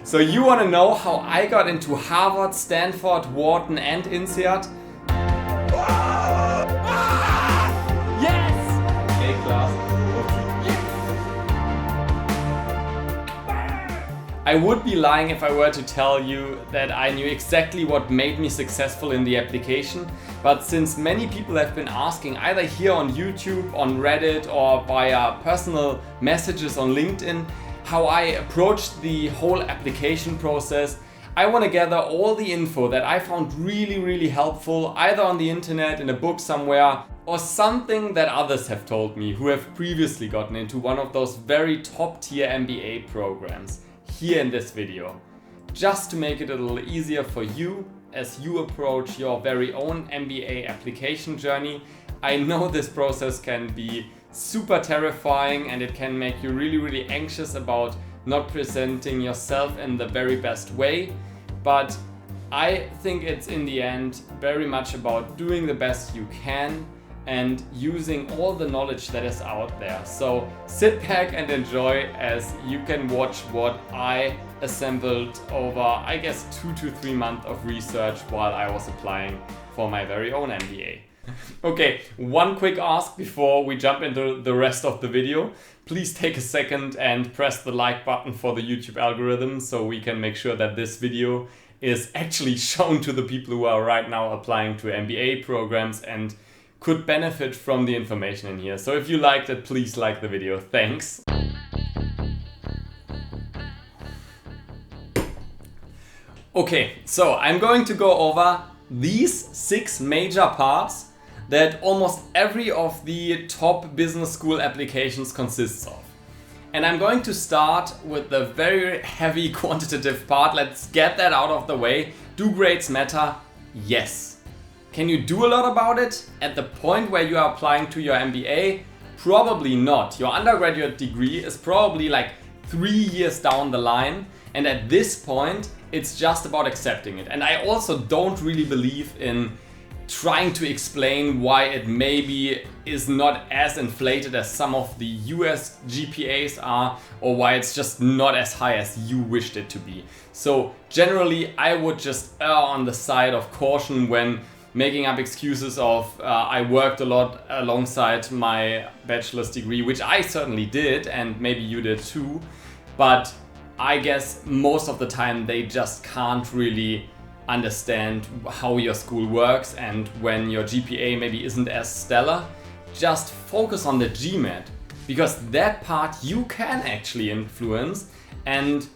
So you want to know how I got into Harvard, Stanford, Wharton and INSEAD? Yes! Okay, class. I would be lying if I were to tell you that I knew exactly what made me successful in the application, but since many people have been asking either here on YouTube, on Reddit or via personal messages on LinkedIn how I approached the whole application process, I want to gather all the info that I found really helpful either on the internet, in a book somewhere, or something that others have told me who have previously gotten into one of those very top tier MBA programs here in this video, just to make it a little easier for you as you approach your very own MBA application journey. I know this process can be super terrifying and it can make you really anxious about not presenting yourself in the very best way, but I think it's in the end very much about doing the best you can and using all the knowledge that is out there. So sit back and enjoy as you can watch what I assembled over, I guess, 2 to 3 months of research while I was applying for my very own MBA. Okay, one quick ask before we jump into the rest of the video. Please take a second and press the like button for the YouTube algorithm so we can make sure that this video is actually shown to the people who are right now applying to MBA programs and could benefit from the information in here. So if you liked it, please like the video. Thanks. Okay, so I'm going to go over these 6 major parts that almost every of the top business school applications consists of. And I'm going to start with the very heavy quantitative part. Let's get that out of the way. Do grades matter? Yes. Can you do a lot about it at the point where you are applying to your MBA? Probably not. Your undergraduate degree is probably like 3 years down the line, and at this point it's just about accepting it. And I also don't really believe in trying to explain why it maybe is not as inflated as some of the US GPAs are, or why it's just not as high as you wished it to be. So generally I would just err on the side of caution when making up excuses of I worked a lot alongside my bachelor's degree, which I certainly did, and maybe you did too, but I guess most of the time they just can't really understand how your school works, and when your GPA maybe isn't as stellar, just focus on the GMAT, because that part you can actually influence, and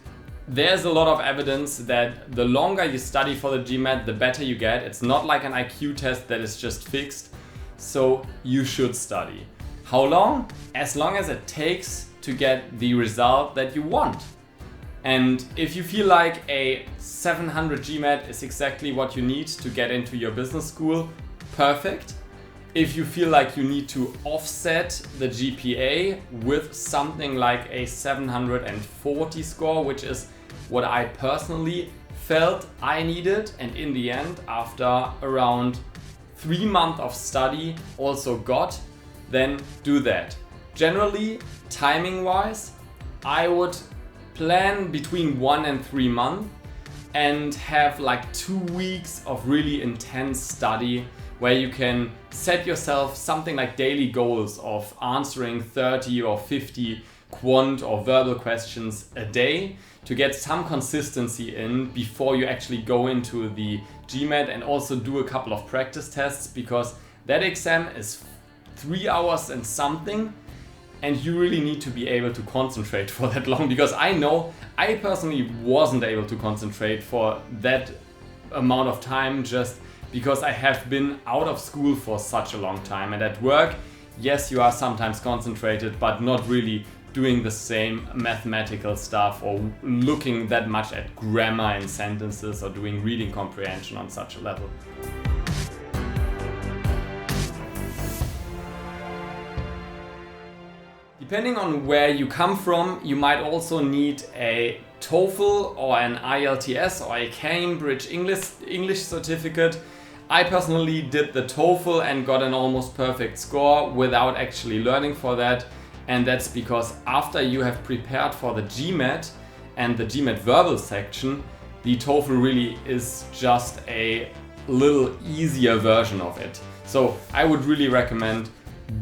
there's a lot of evidence that the longer you study for the GMAT, the better you get. It's not like an IQ test that is just fixed, so you should study. How long? As long as it takes to get the result that you want. And if you feel like a 700 GMAT is exactly what you need to get into your business school, perfect. If you feel like you need to offset the GPA with something like a 740 score, which is what I personally felt I needed, and in the end, after around 3 months of study, also got, then do that. Generally, timing-wise, I would plan between 1 and 3 months and have like 2 weeks of really intense study where you can set yourself something like daily goals of answering 30 or 50 quant or verbal questions a day to get some consistency in before you actually go into the GMAT, and also do a couple of practice tests, because that exam is 3 hours and something, and you really need to be able to concentrate for that long, because I know I personally wasn't able to concentrate for that amount of time just because I have been out of school for such a long time. And at work, yes, you are sometimes concentrated, but not really doing the same mathematical stuff or looking that much at grammar in sentences or doing reading comprehension on such a level. Depending on where you come from, you might also need a TOEFL or an IELTS or a Cambridge English certificate. I personally did the TOEFL and got an almost perfect score without actually learning for that. And that's because after you have prepared for the GMAT and the GMAT verbal section, the TOEFL really is just a little easier version of it. So I would really recommend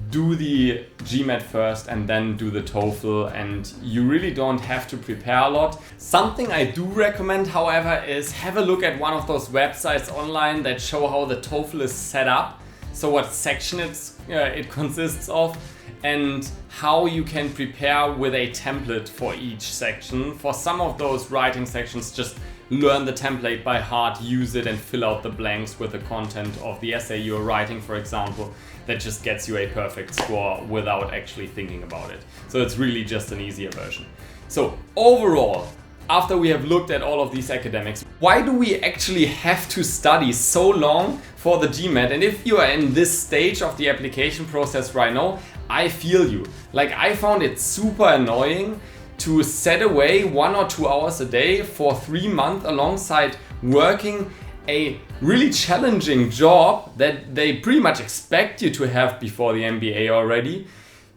do the GMAT first and then do the TOEFL, and you really don't have to prepare a lot. Something I do recommend, however, is have a look at one of those websites online that show how the TOEFL is set up, so what section it consists of, and how you can prepare with a template for each section. For some of those writing sections, just learn the template by heart, use it and fill out the blanks with the content of the essay you're writing, for example. That just gets you a perfect score without actually thinking about it. So it's really just an easier version. So overall, after we have looked at all of these academics, why do we actually have to study so long for the GMAT? And if you are in this stage of the application process right now, I feel you. Like, I found it super annoying to set away 1 or 2 hours a day for 3 months alongside working a really challenging job that they pretty much expect you to have before the MBA already,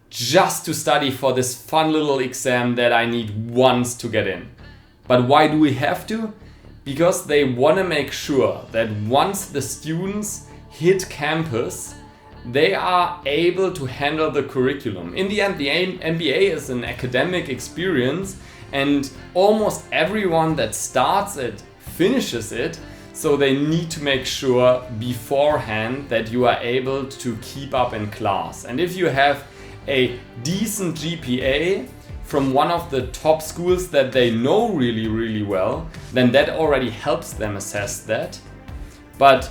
just to study for this fun little exam that I need once to get in. But why do we have to? Because they want to make sure that once the students hit campus, they are able to handle the curriculum. In the end, the MBA is an academic experience, and almost everyone that starts it finishes it. So they need to make sure beforehand that you are able to keep up in class. And if you have a decent GPA from one of the top schools that they know really, really well, then that already helps them assess that. But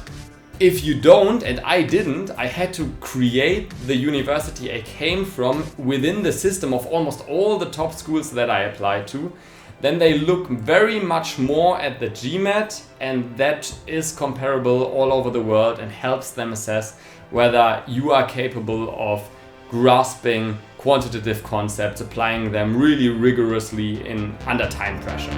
if you don't, and I didn't, I had to create the university I came from within the system of almost all the top schools that I applied to, then they look very much more at the GMAT, and that is comparable all over the world and helps them assess whether you are capable of grasping quantitative concepts, applying them really rigorously under time pressure.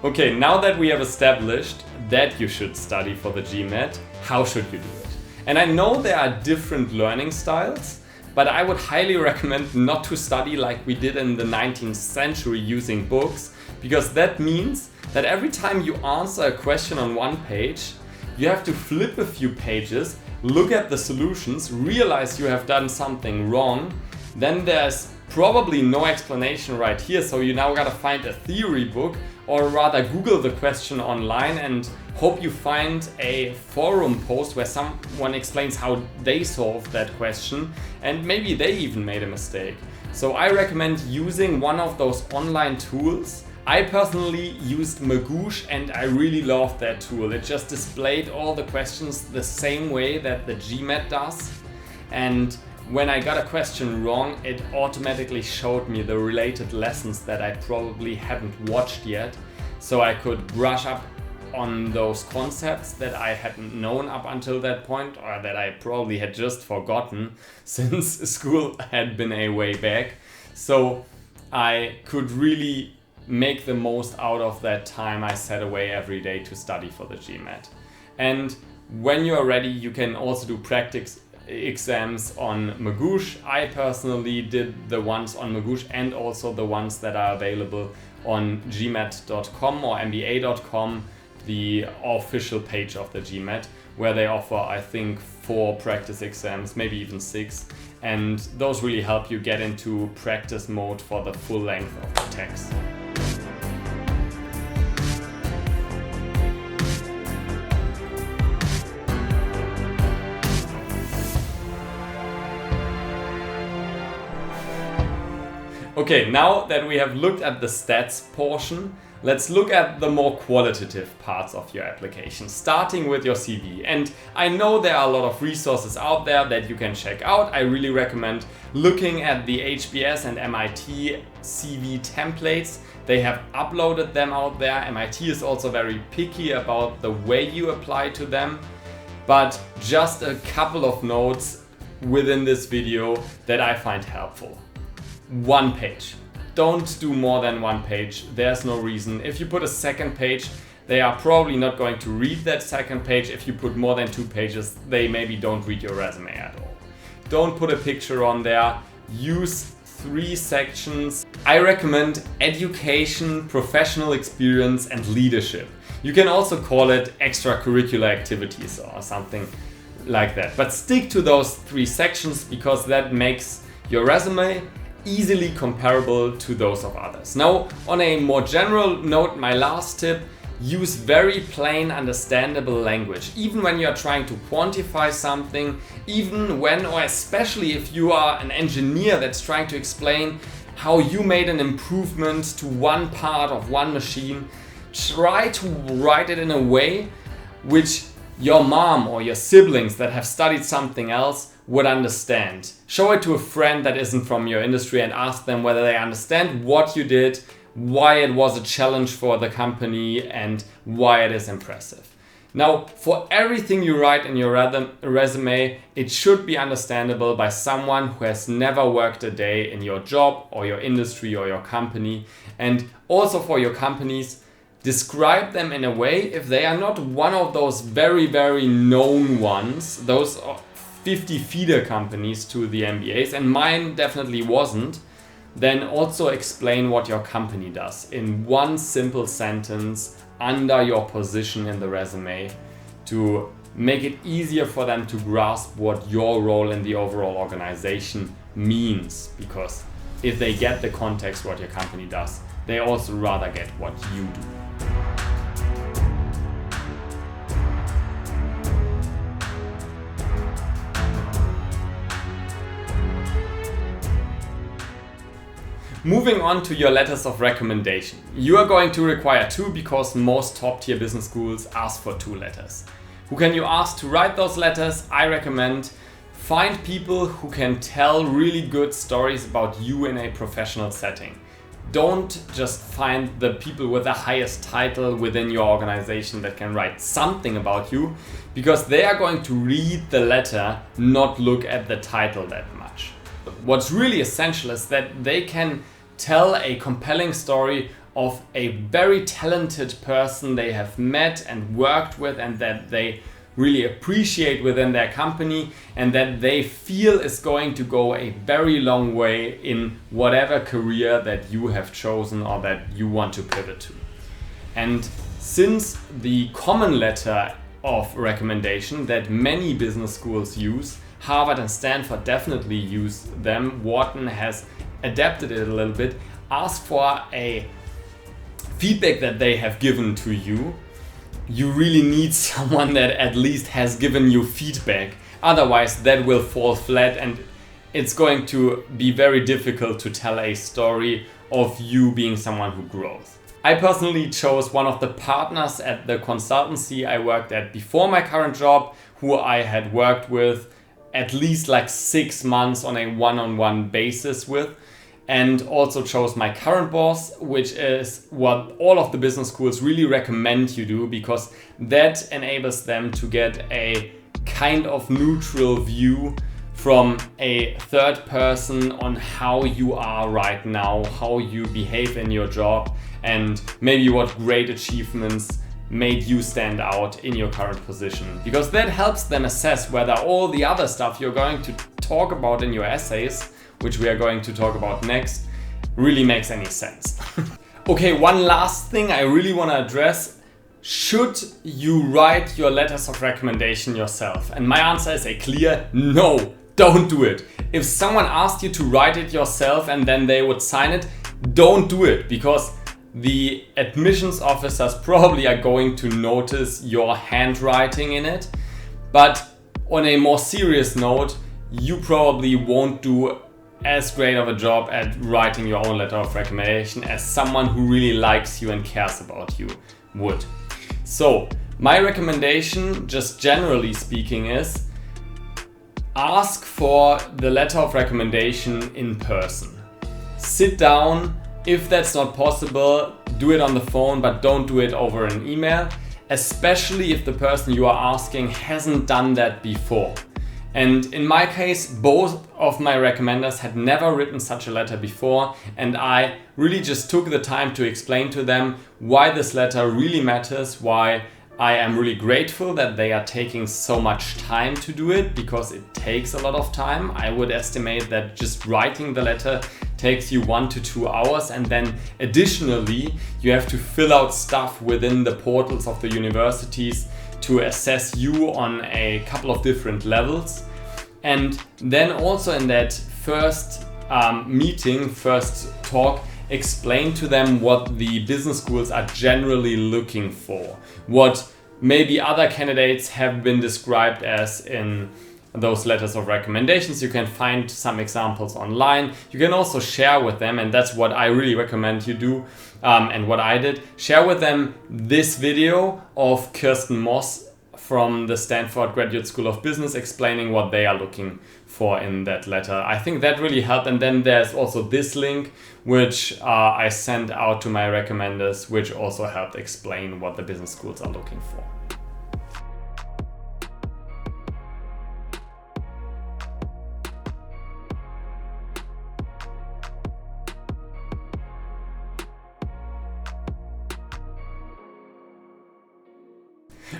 Okay, now that we have established that you should study for the GMAT, how should you do it? And I know there are different learning styles, but I would highly recommend not to study like we did in the 19th century using books, because that means that every time you answer a question on one page, you have to flip a few pages, look at the solutions, realize you have done something wrong, then there's probably no explanation right here, so you now gotta find a theory book, or rather Google the question online and hope you find a forum post where someone explains how they solved that question, and maybe they even made a mistake. So I recommend using one of those online tools. I personally used Magoosh and I really loved that tool. It just displayed all the questions the same way that the GMAT does, and when I got a question wrong, it automatically showed me the related lessons that I probably hadn't watched yet, so I could brush up on those concepts that I hadn't known up until that point, or that I probably had just forgotten since school had been a way back. So I could really make the most out of that time I set away every day to study for the GMAT. And when you are ready, you can also do practice exams on Magoosh. I personally did the ones on Magoosh and also the ones that are available on gmat.com or mba.com, the official page of the GMAT, where they offer, I think, 4 practice exams, maybe even 6, and those really help you get into practice mode for the full length of the text. Okay, now that we have looked at the stats portion, let's look at the more qualitative parts of your application, starting with your CV. And I know there are a lot of resources out there that you can check out. I really recommend looking at the HBS and MIT CV templates. They have uploaded them out there. MIT is also very picky about the way you apply to them. But just a couple of notes within this video that I find helpful. 1 page. Don't do more than 1 page. There's no reason. If you put a second page, they are probably not going to read that second page. If you put more than 2 pages, they maybe don't read your resume at all. Don't put a picture on there. use 3 sections. I recommend education, professional experience, and leadership. You can also call it extracurricular activities or something like that. But stick to those 3 sections because that makes your resume easily comparable to those of others. Now, on a more general note, my last tip, use very plain, understandable language. Even when you're trying to quantify something, even when, or especially if you are an engineer that's trying to explain how you made an improvement to one part of one machine, try to write it in a way which your mom or your siblings that have studied something else would understand. Show it to a friend that isn't from your industry and ask them whether they understand what you did, why it was a challenge for the company, and why it is impressive. Now, for everything you write in your resume, it should be understandable by someone who has never worked a day in your job or your industry or your company. And also for your companies, describe them in a way, if they are not one of those very, very known ones, those 50 feeder companies to the MBAs, and mine definitely wasn't, then also explain what your company does in one simple sentence under your position in the resume to make it easier for them to grasp what your role in the overall organization means. Because if they get the context what your company does, they also rather get what you do. Moving on to your letters of recommendation. You are going to require 2 because most top tier business schools ask for 2 letters. Who can you ask to write those letters? I recommend find people who can tell really good stories about you in a professional setting. Don't just find the people with the highest title within your organization that can write something about you, because they are going to read the letter, not look at the title that much. What's really essential is that they can tell a compelling story of a very talented person they have met and worked with and that they really appreciate within their company and that they feel is going to go a very long way in whatever career that you have chosen or that you want to pivot to. And since the common letter of recommendation that many business schools use, Harvard and Stanford definitely use them, Wharton has adapted it a little bit, ask for a feedback that they have given to you. You really need someone that at least has given you feedback. Otherwise that will fall flat and it's going to be very difficult to tell a story of you being someone who grows. I personally chose one of the partners at the consultancy I worked at before my current job, who I had worked with at least like 6 months on a one-on-one basis with, and also chose my current boss, which is what all of the business schools really recommend you do, because that enables them to get a kind of neutral view from a third person on how you are right now, how you behave in your job, and maybe what great achievements made you stand out in your current position. Because that helps them assess whether all the other stuff you're going to talk about in your essays, which we are going to talk about next, really makes any sense. Okay, one last thing I really want to address. Should you write your letters of recommendation yourself? And my answer is a clear no, don't do it. If someone asked you to write it yourself and then they would sign it, don't do it, because the admissions officers probably are going to notice your handwriting in it. But on a more serious note, you probably won't do as great of a job at writing your own letter of recommendation as someone who really likes you and cares about you would. So my recommendation, just generally speaking, is ask for the letter of recommendation in person. Sit down. If that's not possible, do it on the phone, but don't do it over an email, especially if the person you are asking hasn't done that before. And in my case, both of my recommenders had never written such a letter before, and I really just took the time to explain to them why this letter really matters, why I am really grateful that they are taking so much time to do it, because it takes a lot of time. I would estimate that just writing the letter takes you 1 to 2 hours, and then additionally you have to fill out stuff within the portals of the universities to assess you on a couple of different levels. And then also in that first first talk, explain to them what the business schools are generally looking for, what maybe other candidates have been described as in those letters of recommendations. You can find some examples online. You can also share with them, and that's what I really recommend you do, and what I did. Share with them this video of Kirsten Moss from the Stanford Graduate School of Business explaining what they are looking for in that letter. I think that really helped. And then there's also this link, which I sent out to my recommenders, which also helped explain what the business schools are looking for.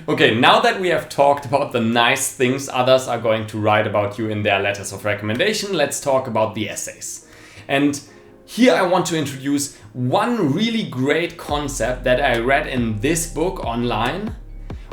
Okay, now that we have talked about the nice things others are going to write about you in their letters of recommendation, let's talk about the essays. And here I want to introduce one really great concept that I read in this book online,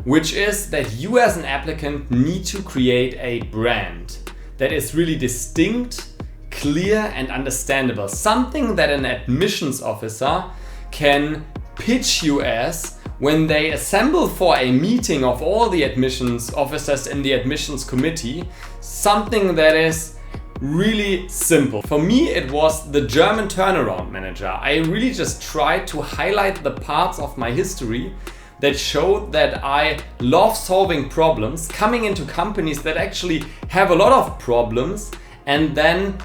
which is that you as an applicant need to create a brand that is really distinct, clear and understandable. Something that an admissions officer can pitch you as when they assemble for a meeting of all the admissions officers in the admissions committee. Something that is really simple. For me, it was the German turnaround manager. I really just tried to highlight the parts of my history that showed that I love solving problems, coming into companies that actually have a lot of problems, and then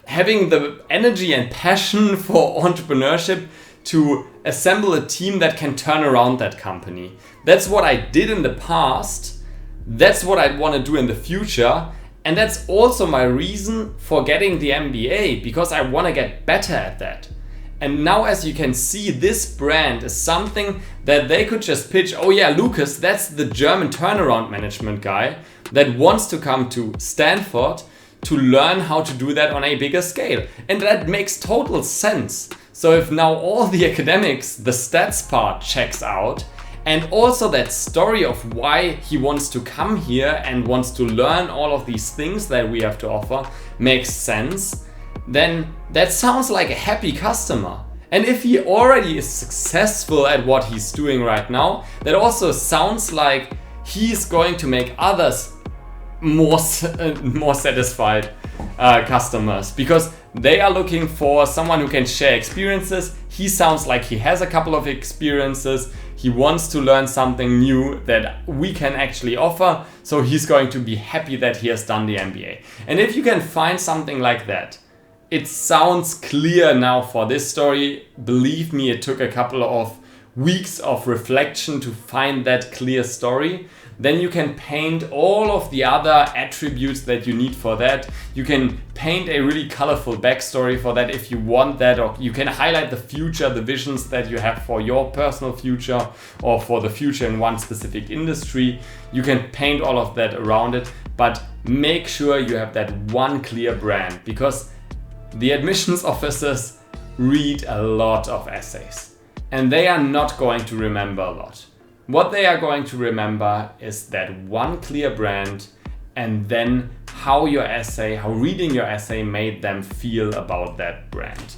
having the energy and passion for entrepreneurship to assemble a team that can turn around that company. That's what I did in the past. That's what I want to do in the future. And that's also my reason for getting the MBA, because I want to get better at that. And now, as you can see, this brand is something that they could just pitch. Oh yeah, Lucas, that's the German turnaround management guy that wants to come to Stanford to learn how to do that on a bigger scale. And that makes total sense. So if now all the academics, the stats part checks out, and also that story of why he wants to come here and wants to learn all of these things that we have to offer makes sense, then that sounds like a happy customer. And if he already is successful at what he's doing right now, that also sounds like he's going to make others more satisfied customers, because they are looking for someone who can share experiences. He sounds like he has a couple of experiences. He wants to learn something new that we can actually offer. So he's going to be happy that he has done the MBA. And if you can find something like that, it sounds clear now for this story. Believe me, it took a couple of weeks of reflection to find that clear story. Then you can paint all of the other attributes that you need for that. You can paint a really colorful backstory for that if you want that, or you can highlight the future, the visions that you have for your personal future or for the future in one specific industry. You can paint all of that around it, but make sure you have that one clear brand, because the admissions officers read a lot of essays and they are not going to remember a lot. What they are going to remember is that one clear brand, and then how reading your essay made them feel about that brand.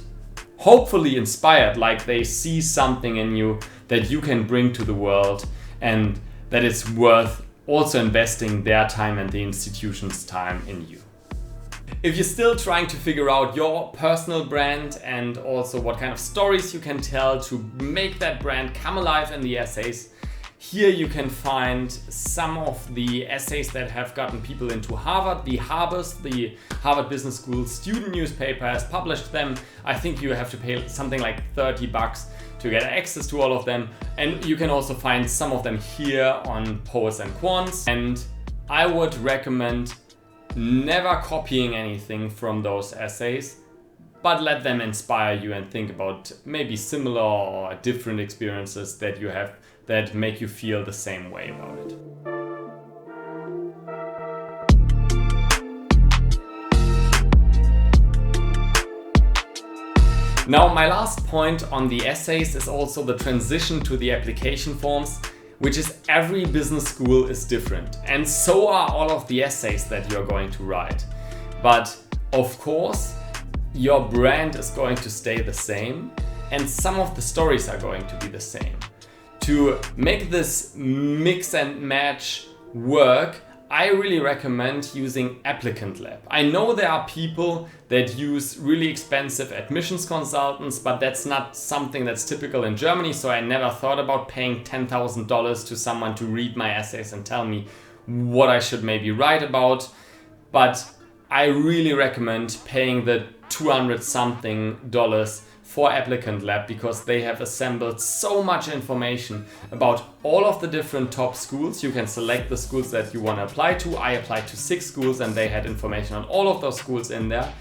Hopefully inspired, like they see something in you that you can bring to the world, and that it's worth also investing their time and the institution's time in you. If you're still trying to figure out your personal brand and also what kind of stories you can tell to make that brand come alive in the essays, here you can find some of the essays that have gotten people into Harvard. The Harvard Business School student newspaper has published them. I think you have to pay something like $30 to get access to all of them. And you can also find some of them here on Poets and Quants. And I would recommend never copying anything from those essays, but let them inspire you and think about maybe similar or different experiences that you have that make you feel the same way about it. Now, my last point on the essays is also the transition to the application forms, which is every business school is different. And so are all of the essays that you're going to write. But of course, your brand is going to stay the same and some of the stories are going to be the same. To make this mix and match work, I really recommend using Applicant Lab. I know there are people that use really expensive admissions consultants, but that's not something that's typical in Germany, so I never thought about paying $10,000 to someone to read my essays and tell me what I should maybe write about. But I really recommend paying the $200 something for Applicant Lab because they have assembled so much information about all of the different top schools. You can select the schools that you want to apply to. I applied to 6 schools and they had information on all of those schools in there.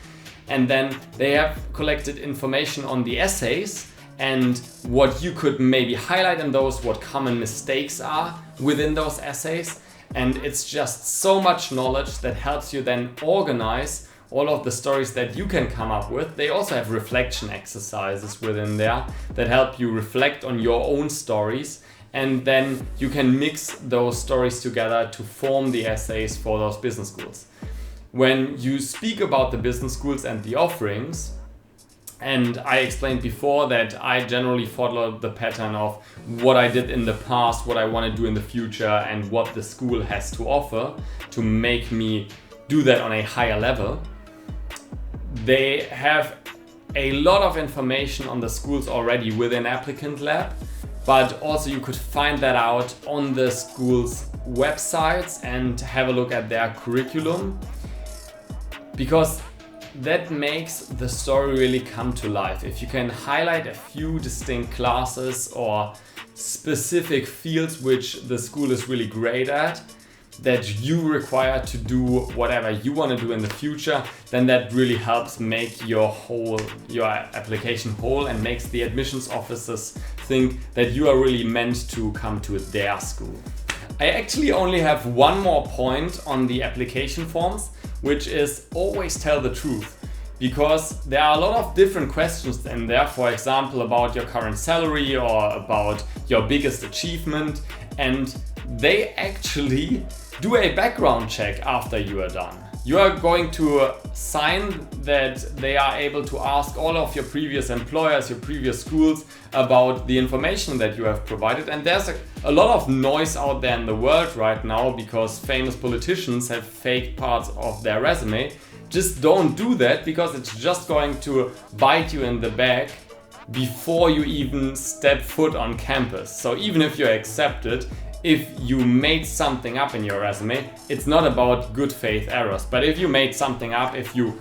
And then they have collected information on the essays and what you could maybe highlight in those, what common mistakes are within those essays. And it's just so much knowledge that helps you then organize all of the stories that you can come up with. They also have reflection exercises within there that help you reflect on your own stories, and then you can mix those stories together to form the essays for those business schools. When you speak about the business schools and the offerings, and I explained before that I generally follow the pattern of what I did in the past, what I want to do in the future, and what the school has to offer to make me do that on a higher level. They have a lot of information on the schools already within Applicant Lab, but also you could find that out on the school's websites and have a look at their curriculum, because that makes the story really come to life. If you can highlight a few distinct classes or specific fields which the school is really great at, that you require to do whatever you want to do in the future, then that really helps make your application whole and makes the admissions officers think that you are really meant to come to their school. I actually only have one more point on the application forms, which is always tell the truth. Because there are a lot of different questions in there, for example, about your current salary or about your biggest achievement, and they actually do a background check after you are done. You are going to sign that they are able to ask all of your previous employers, your previous schools about the information that you have provided. And there's a lot of noise out there in the world right now because famous politicians have faked parts of their resume. Just don't do that, because it's just going to bite you in the back before you even step foot on campus. So even if you're accepted, if you made something up in your resume, it's not about good faith errors. But if you made something up, if you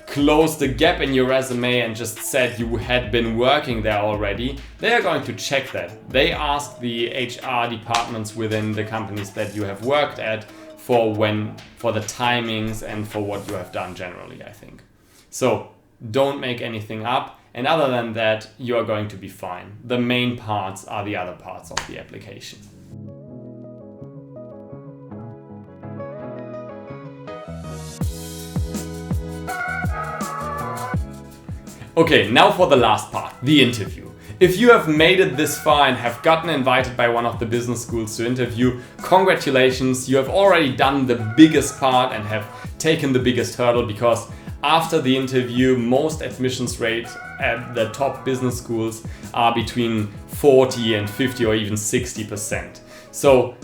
closed the gap in your resume and just said you had been working there already, they are going to check that. They ask the HR departments within the companies that you have worked at for the timings and for what you have done generally, I think. So don't make anything up. And other than that, you are going to be fine. The main parts are the other parts of the application. Okay, now for the last part, the interview. If you have made it this far and have gotten invited by one of the business schools to interview, congratulations, you have already done the biggest part and have taken the biggest hurdle, because after the interview, most admissions rates at the top business schools are between 40 and 50 or even 60%. So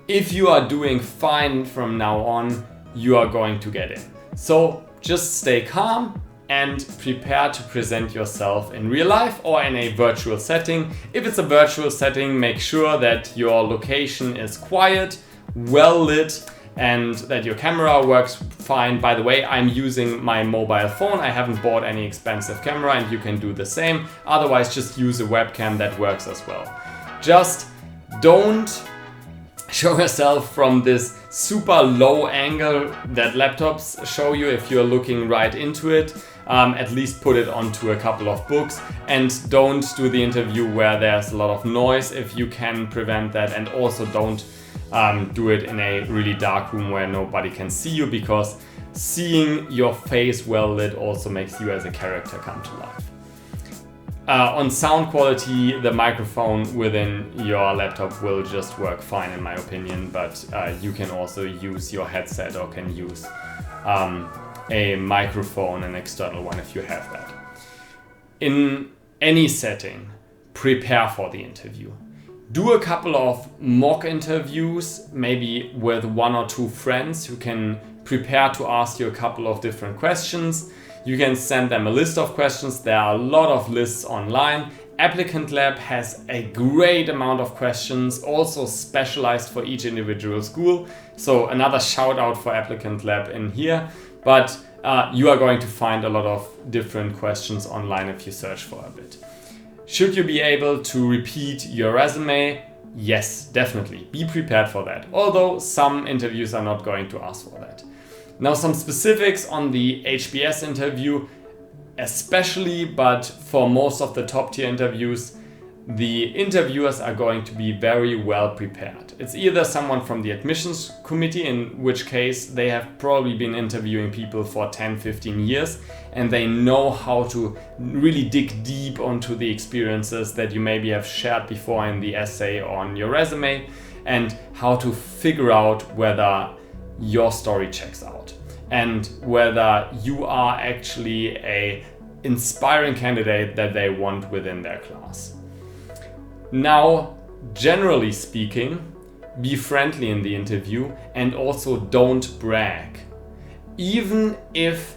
if you are doing fine from now on, you are going to get in. So just stay calm and prepare to present yourself in real life or in a virtual setting. If it's a virtual setting, make sure that your location is quiet, well lit, and that your camera works fine. By the way, I'm using my mobile phone. I haven't bought any expensive camera, and you can do the same. Otherwise, just use a webcam that works as well. Just don't show yourself from this super low angle that laptops show you if you're looking right into it. at least put it onto a couple of books, and don't do the interview where there's a lot of noise if you can prevent that, and also don't do it in a really dark room where nobody can see you, because seeing your face well lit also makes you as a character come to life. On sound quality, the microphone within your laptop will just work fine in my opinion, but you can also use your headset or can use a microphone, an external one if you have that. In any setting, prepare for the interview. Do a couple of mock interviews, maybe with 1 or 2 friends who can prepare to ask you a couple of different questions. You can send them a list of questions. There are a lot of lists online. Applicant Lab has a great amount of questions, also specialized for each individual school. So another shout out for Applicant Lab in here. But you are going to find a lot of different questions online if you search for a bit. Should you be able to repeat your resume? Yes, definitely. Be prepared for that. Although some interviews are not going to ask for that. Now, some specifics on the HBS interview, especially, but for most of the top tier interviews, the interviewers are going to be very well prepared. It's either someone from the admissions committee, in which case they have probably been interviewing people for 10-15 years and they know how to really dig deep onto the experiences that you maybe have shared before in the essay or on your resume, and how to figure out whether your story checks out and whether you are actually an inspiring candidate that they want within their class. Now, generally speaking, be friendly in the interview and also don't brag. Even if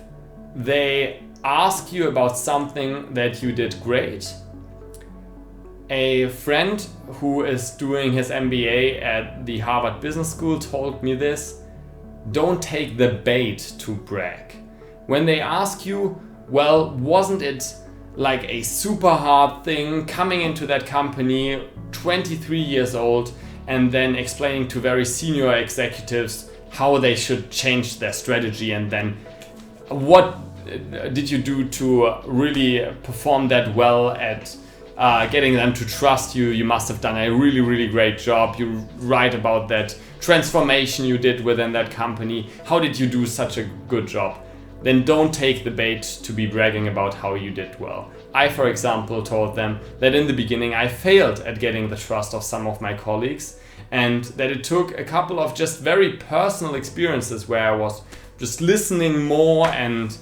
they ask you about something that you did great. A friend who is doing his MBA at the Harvard Business School told me this: don't take the bait to brag. When they ask you, well, wasn't it like a super hard thing coming into that company, 23 years old, and then explaining to very senior executives how they should change their strategy, and then what did you do to really perform that well at getting them to trust you? You must have done a really, really great job. You write about that transformation you did within that company. How did you do such a good job? Then don't take the bait to be bragging about how you did well. I, for example, told them that in the beginning I failed at getting the trust of some of my colleagues, and that it took a couple of just very personal experiences where I was just listening more and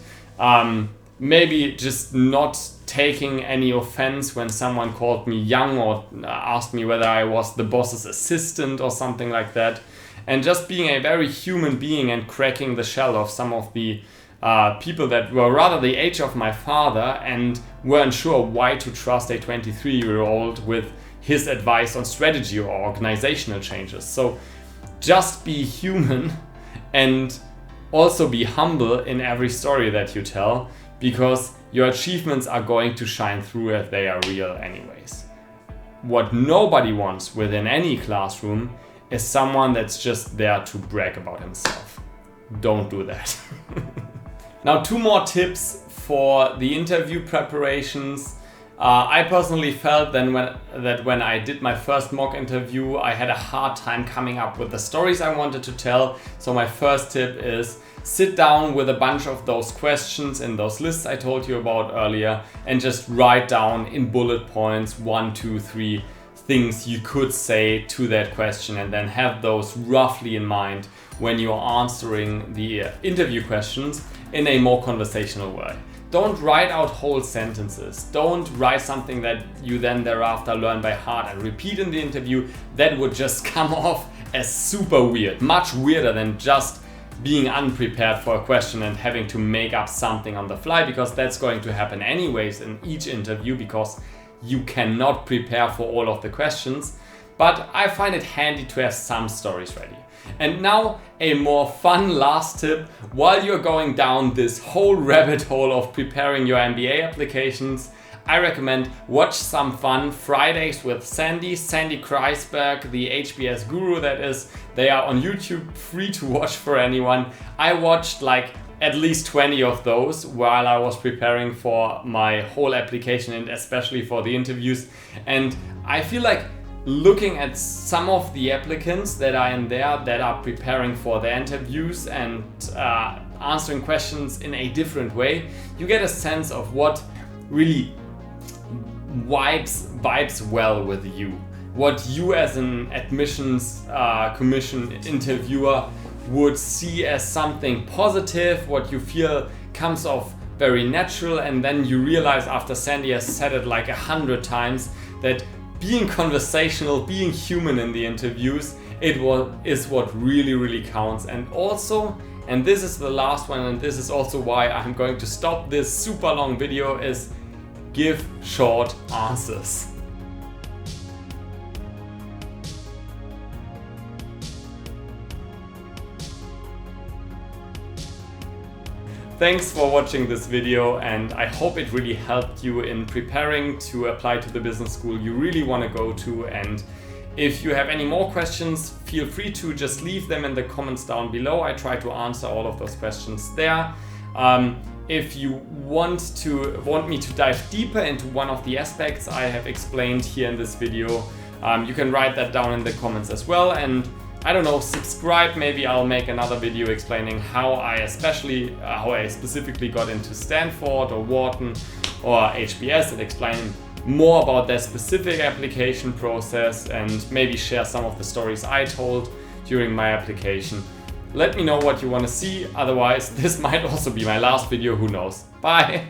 maybe just not taking any offense when someone called me young or asked me whether I was the boss's assistant or something like that, and just being a very human being and cracking the shell of some of the people that were rather the age of my father and weren't sure why to trust a 23-year-old with his advice on strategy or organizational changes. So just be human and also be humble in every story that you tell, because your achievements are going to shine through if they are real anyways. What nobody wants within any classroom is someone that's just there to brag about himself. Don't do that. Now, 2 more tips for the interview preparations. I personally felt that when I did my first mock interview, I had a hard time coming up with the stories I wanted to tell. So my first tip is sit down with a bunch of those questions in those lists I told you about earlier and just write down in bullet points 1, 2, 3 things you could say to that question, and then have those roughly in mind when you're answering the interview questions in a more conversational way. Don't write out whole sentences. Don't write something that you then thereafter learn by heart and repeat in the interview. That would just come off as super weird, much weirder than just being unprepared for a question and having to make up something on the fly, because that's going to happen anyways in each interview, because you cannot prepare for all of the questions. But I find it handy to have some stories ready. And now a more fun last tip. While you're going down this whole rabbit hole of preparing your MBA applications, I recommend watch some fun Fridays with Sandy Kreisberg, the HBS guru that is. They are on YouTube, free to watch for anyone. I watched like at least 20 of those while I was preparing for my whole application and especially for the interviews. And I feel like looking at some of the applicants that are in there that are preparing for their interviews and answering questions in a different way, you get a sense of what really vibes well with you. What you as an admissions commission interviewer would see as something positive, what you feel comes off very natural, and then you realize after Sandy has said it like 100 times that being conversational, being human in the interviews, is what really counts. And also, and this is the last one, and this is also why I'm going to stop this super long video, is give short answers. Thanks for watching this video, and I hope it really helped you in preparing to apply to the business school you really want to go to. And if you have any more questions, feel free to just leave them in the comments down below. I try to answer all of those questions there. If you want me to dive deeper into one of the aspects I have explained here in this video, you can write that down in the comments as well. And I don't know, subscribe, maybe I'll make another video explaining how I specifically got into Stanford or Wharton or HBS, and explain more about their specific application process and maybe share some of the stories I told during my application. Let me know what you want to see, otherwise this might also be my last video, who knows. Bye!